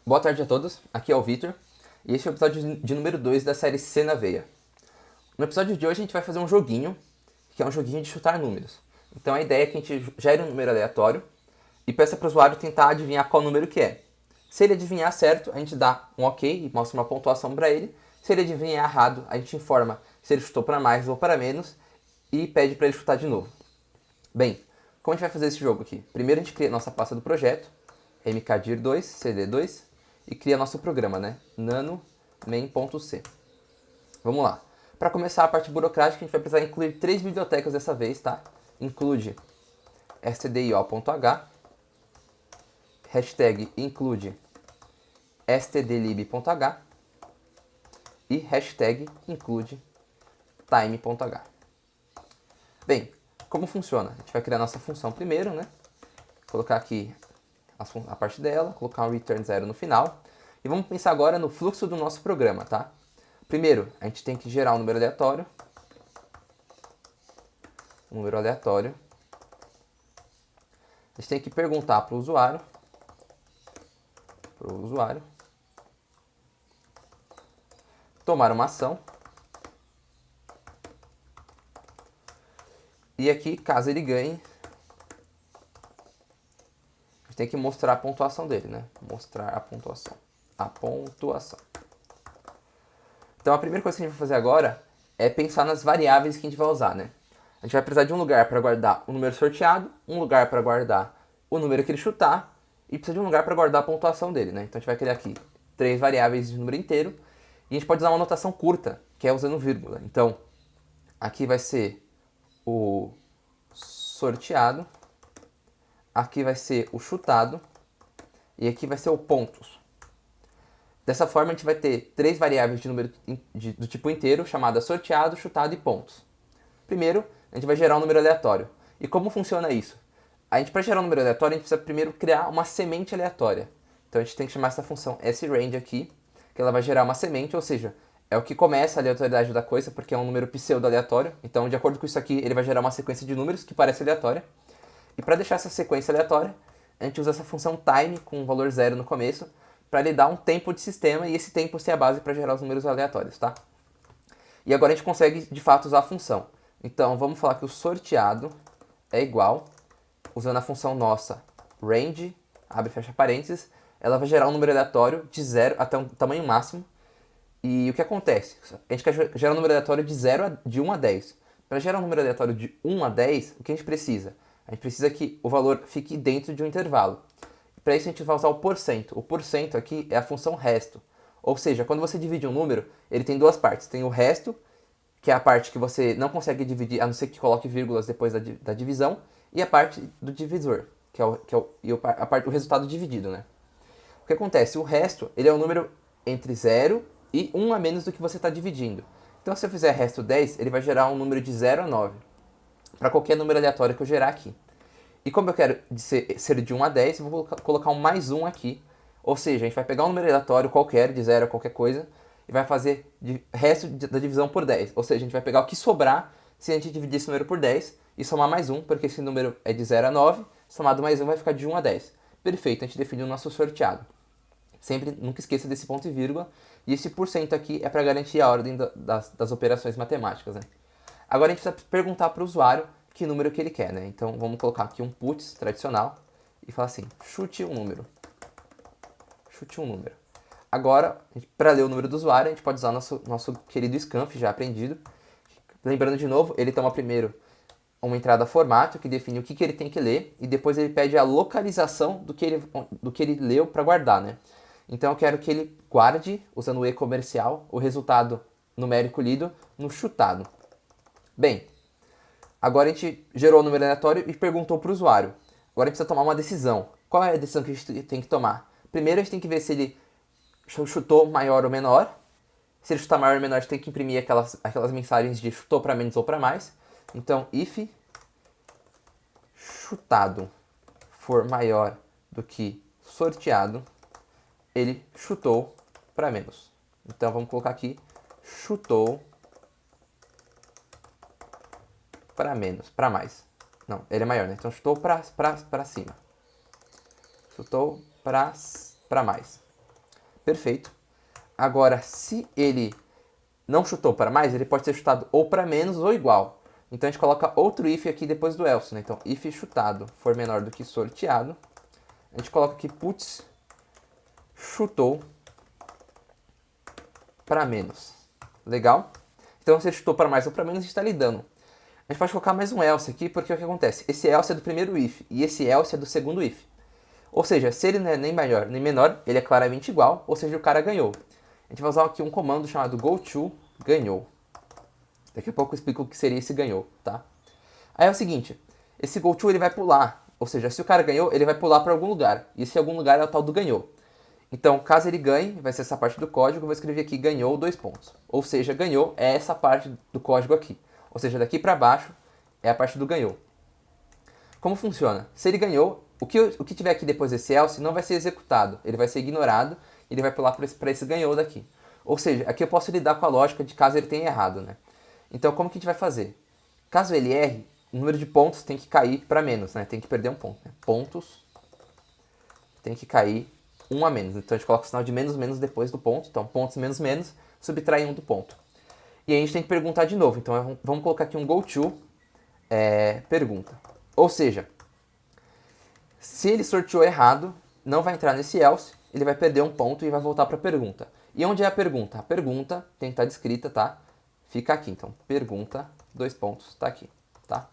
Boa tarde a todos, aqui é o Vitor e esse é o episódio de número 2 da série C na Veia. No episódio de hoje a gente vai fazer um joguinho, que é um joguinho de chutar números. Então a ideia é que a gente gere um número aleatório e peça para o usuário tentar adivinhar qual número que é. Se ele adivinhar certo, a gente dá um ok e mostra uma pontuação para ele. Se ele adivinhar errado, a gente informa se ele chutou para mais ou para menos e pede para ele chutar de novo. Bem, como a gente vai fazer esse jogo aqui? Primeiro a gente cria a nossa pasta do projeto, mkdir2, cd2, e cria nosso programa, né? nano main.c. Vamos lá. Para começar a parte burocrática, a gente vai precisar incluir 3 bibliotecas dessa vez, tá? Include stdio.h, hashtag include stdlib.h e hashtag include time.h. Bem, como funciona? A gente vai criar nossa função primeiro, né? Colocar aqui a parte dela, colocar um return 0 no final. E vamos pensar agora no fluxo do nosso programa, tá? Primeiro, a gente tem que gerar um número aleatório. A gente tem que perguntar para o usuário. Tomar uma ação. E aqui, caso ele ganhe, a gente tem que mostrar a pontuação dele, né? Mostrar a pontuação. Então a primeira coisa que a gente vai fazer agora é pensar nas variáveis que a gente vai usar, né? A gente vai precisar de um lugar para guardar o número sorteado, um lugar para guardar o número que ele chutar e precisa de um lugar para guardar a pontuação dele, né? Então a gente vai criar aqui 3 variáveis de número inteiro e a gente pode usar uma notação curta, que é usando vírgula. Então aqui vai ser o sorteado, aqui vai ser o chutado e aqui vai ser o pontos. Dessa forma, a gente vai ter 3 variáveis de número do tipo inteiro, chamadas sorteado, chutado e pontos. Primeiro, a gente vai gerar um número aleatório. E como funciona isso? Para gerar um número aleatório, a gente precisa primeiro criar uma semente aleatória. Então a gente tem que chamar essa função srange aqui, que ela vai gerar uma semente, ou seja, é o que começa a aleatoriedade da coisa, porque é um número pseudo-aleatório. Então, de acordo com isso aqui, ele vai gerar uma sequência de números que parece aleatória. E para deixar essa sequência aleatória, a gente usa essa função time com um valor 0 no começo, para ele dar um tempo de sistema e esse tempo ser a base para gerar os números aleatórios, tá? E agora a gente consegue, de fato, usar a função. Então, vamos falar que o sorteado é igual, usando a função nossa range, abre e fecha parênteses, ela vai gerar um número aleatório de 0 até um tamanho máximo. E o que acontece? A gente quer gerar um número aleatório de 1 a 10. Para gerar um número aleatório de 1 a 10, o que a gente precisa? A gente precisa que o valor fique dentro de um intervalo. Para isso a gente vai usar o porcento. O porcento aqui é a função resto. Ou seja, quando você divide um número, ele tem duas partes. Tem o resto, que é a parte que você não consegue dividir, a não ser que coloque vírgulas depois da divisão, e a parte do divisor, que é o resultado dividido, né? O que acontece? O resto, ele é um número entre 0 e 1 a menos do que você está dividindo. Então, se eu fizer resto 10, ele vai gerar um número de 0 a 9, para qualquer número aleatório que eu gerar aqui. E como eu quero ser de 1 a 10, eu vou colocar um mais 1 aqui. Ou seja, a gente vai pegar um número aleatório qualquer, de 0 a qualquer coisa, e vai fazer resto da divisão por 10. Ou seja, a gente vai pegar o que sobrar se a gente dividir esse número por 10 e somar mais 1, porque esse número é de 0 a 9, somado mais 1 vai ficar de 1 a 10. Perfeito, a gente definiu o nosso sorteado. Sempre, nunca esqueça desse ponto e vírgula. E esse porcento aqui é para garantir a ordem das operações matemáticas, né? Agora a gente precisa perguntar para o usuário que número que ele quer, né? Então vamos colocar aqui um puts tradicional e falar assim, chute um número. Agora, para ler o número do usuário, a gente pode usar nosso querido scanf já aprendido. Lembrando de novo, ele toma primeiro uma entrada formato que define o que ele tem que ler e depois ele pede a localização do que ele leu para guardar, né? Então eu quero que ele guarde, usando o e-comercial, o resultado numérico lido no chutado. Bem, agora a gente gerou o número aleatório e perguntou para o usuário. Agora a gente precisa tomar uma decisão. Qual é a decisão que a gente tem que tomar? Primeiro a gente tem que ver se ele chutou maior ou menor. Se ele chutar maior ou menor, a gente tem que imprimir aquelas mensagens de chutou para menos ou para mais. Então, if chutado for maior do que sorteado, ele chutou para menos. Então vamos colocar aqui chutou para menos, para mais. Não, ele é maior, né? Então chutou para cima. Chutou para mais. perfeito. Agora, se ele não chutou para mais, ele pode ser chutado ou para menos ou igual. Então a gente coloca outro if aqui depois do else, né? Então, if chutado for menor do que sorteado, a gente coloca aqui puts chutou para menos. Legal? Então, se ele chutou para mais ou para menos, a gente está lidando. A gente pode colocar mais um else aqui, porque o que acontece? Esse else é do primeiro if, e esse else é do segundo if. Ou seja, se ele não é nem maior nem menor, ele é claramente igual, ou seja, o cara ganhou. A gente vai usar aqui um comando chamado goTo ganhou. Daqui a pouco eu explico o que seria esse ganhou, tá? Aí é o seguinte, esse goTo ele vai pular, ou seja, se o cara ganhou, ele vai pular para algum lugar, e esse algum lugar é o tal do ganhou. Então, caso ele ganhe, vai ser essa parte do código, eu vou escrever aqui ganhou 2 pontos. Ou seja, ganhou é essa parte do código aqui. Ou seja, daqui para baixo é a parte do ganhou. Como funciona? Se ele ganhou, o que tiver aqui depois desse else não vai ser executado, ele vai ser ignorado e ele vai pular para esse ganhou daqui. Ou seja, aqui eu posso lidar com a lógica de caso ele tenha errado, né? Então, como que a gente vai fazer? Caso ele erre, o número de pontos tem que cair para menos, né? Tem que perder um ponto. Né? Pontos tem que cair um a menos. Então, a gente coloca o sinal de menos, menos depois do ponto. Então, pontos menos, menos, subtrai 1 do ponto. E aí a gente tem que perguntar de novo. Então, vamos colocar aqui um goTo pergunta. Ou seja, se ele sorteou errado, não vai entrar nesse else, ele vai perder um ponto e vai voltar para a pergunta. E onde é a pergunta? A pergunta tem que estar descrita, tá? Fica aqui, então, pergunta, 2 pontos, tá aqui, tá?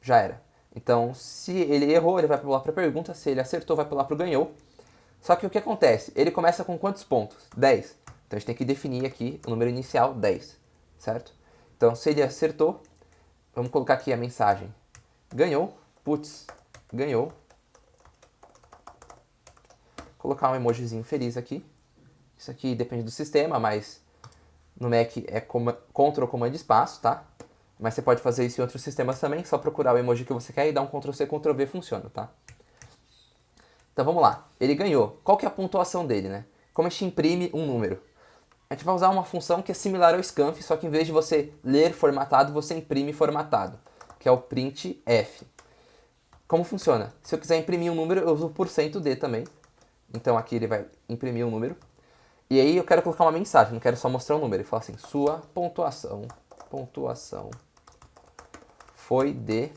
Já era. Então, se ele errou, ele vai pular para a pergunta, se ele acertou, vai pular para o ganhou. Só que o que acontece? Ele começa com quantos pontos? 10. Então, a gente tem que definir aqui o número inicial, 10, certo? Então, se ele acertou, vamos colocar aqui a mensagem ganhou, putz, ganhou. Colocar um emojizinho feliz aqui. Isso aqui depende do sistema, mas no Mac é Ctrl Command espaço, tá? Mas você pode fazer isso em outros sistemas também, só procurar o emoji que você quer e dar um Ctrl C, Ctrl V, funciona, tá? Então vamos lá, ele ganhou. Qual que é a pontuação dele, né? Como a gente imprime um número? A gente vai usar uma função que é similar ao scanf, só que em vez de você ler formatado, você imprime formatado, que é o printf. Como funciona? Se eu quiser imprimir um número, eu uso o %d também. Então aqui ele vai imprimir um número. E aí eu quero colocar uma mensagem, não quero só mostrar um número. Ele fala assim, sua pontuação foi de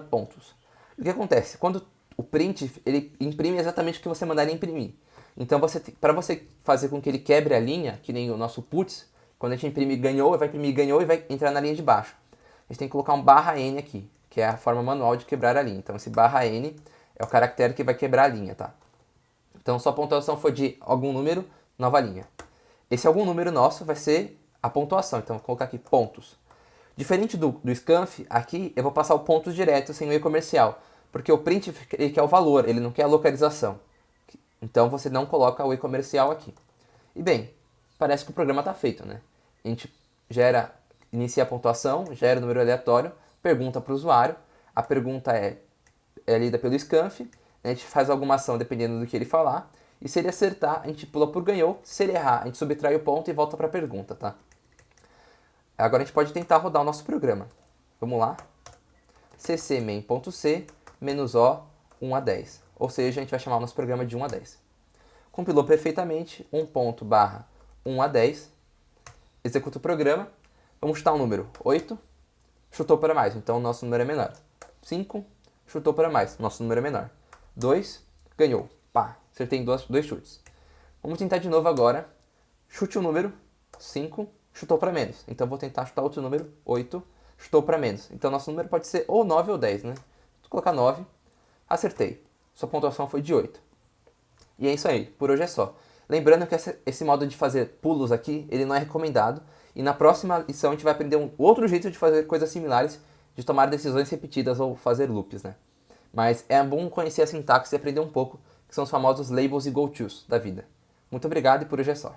pontos. O que acontece? Quando o print, ele imprime exatamente o que você mandar ele imprimir. Então, para você fazer com que ele quebre a linha, que nem o nosso puts, quando a gente imprime ganhou, ele vai imprimir ganhou e vai entrar na linha de baixo. A gente tem que colocar um /n aqui, que é a forma manual de quebrar a linha. Então, esse /n é o caractere que vai quebrar a linha, tá? Então, sua pontuação foi de algum número, nova linha. Esse algum número nosso vai ser a pontuação. Então, vou colocar aqui pontos. Diferente do scanf, aqui eu vou passar o pontos direto sem o e comercial. Porque o print ele quer o valor, ele não quer a localização. Então, você não coloca o e comercial aqui. E bem, parece que o programa está feito, né? A gente inicia a pontuação, gera o número aleatório, pergunta para o usuário. A pergunta é lida pelo scanf. A gente faz alguma ação dependendo do que ele falar. E se ele acertar, a gente pula por ganhou. Se ele errar, a gente subtrai o ponto e volta para a pergunta, tá? Agora a gente pode tentar rodar o nosso programa. Vamos lá. ccmain.c -o 1 a 10. Ou seja, a gente vai chamar o nosso programa de 1 a 10. Compilou perfeitamente. 1 a 10. Executa o programa. Vamos chutar um número. 8. Chutou para mais, então o nosso número é menor. 5. Chutou para mais, nosso número é menor. 2, ganhou. Pá, acertei em dois chutes. Vamos tentar de novo agora. Chute um número, 5, chutou para menos. Então vou tentar chutar outro número, 8, chutou para menos. Então nosso número pode ser ou 9 ou 10, né? Vou colocar 9, acertei. Sua pontuação foi de 8. E é isso aí, por hoje é só. Lembrando que esse modo de fazer pulos aqui, ele não é recomendado. E na próxima lição a gente vai aprender um outro jeito de fazer coisas similares, de tomar decisões repetidas ou fazer loops, né? Mas é bom conhecer a sintaxe e aprender um pouco, que são os famosos labels e goTos da vida. Muito obrigado e por hoje é só.